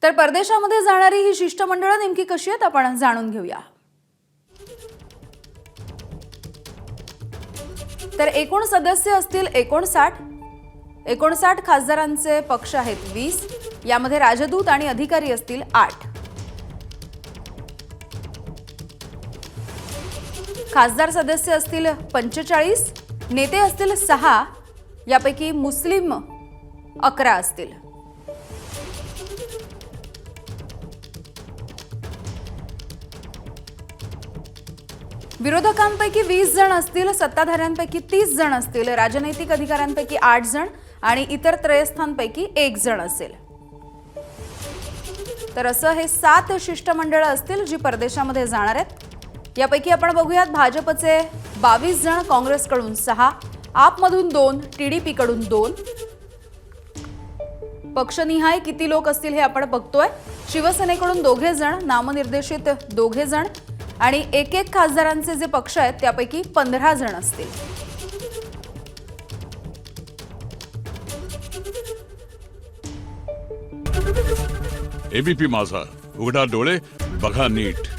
तर परदेशामध्ये जाणारी ही शिष्टमंडळं नेमकी कशी आहेत आपण जाणून घेऊया। तर एकूण सदस्य असतील 59 खासदारांचे पक्ष आहेत 20, यामध्ये राजदूत आणि अधिकारी असतील 8। खासदार सदस्य असतील 45, नेते असतील 6, यापैकी मुस्लिम 11 असतील। विरोधकांपैकी 20 जण असतील, सत्ताधाऱ्यांपैकी 30 जण असतील, राजनैतिक अधिकाऱ्यांपैकी 8 जण आणि इतर त्रयस्थांपैकी 1 जण असेल। तर असं हे 7 शिष्टमंडळ असतील जी परदेशामध्ये जाणार आहेत। यापैकी आपण बघूयात भाजपचे 22 जण, काँग्रेसकडून 6, आपमधून 2, टीडीपी कडून 2। पक्षनिहाय किती लोक असतील हे आपण बघतोय। शिवसेनेकडून 2 जण, नामनिर्देशित 2 जण आणि एक खासदारांचे जे पक्ष आहेत त्यापैकी 15 जण असतील। एबीपी माझा, उघडा डोळे बघा नीट।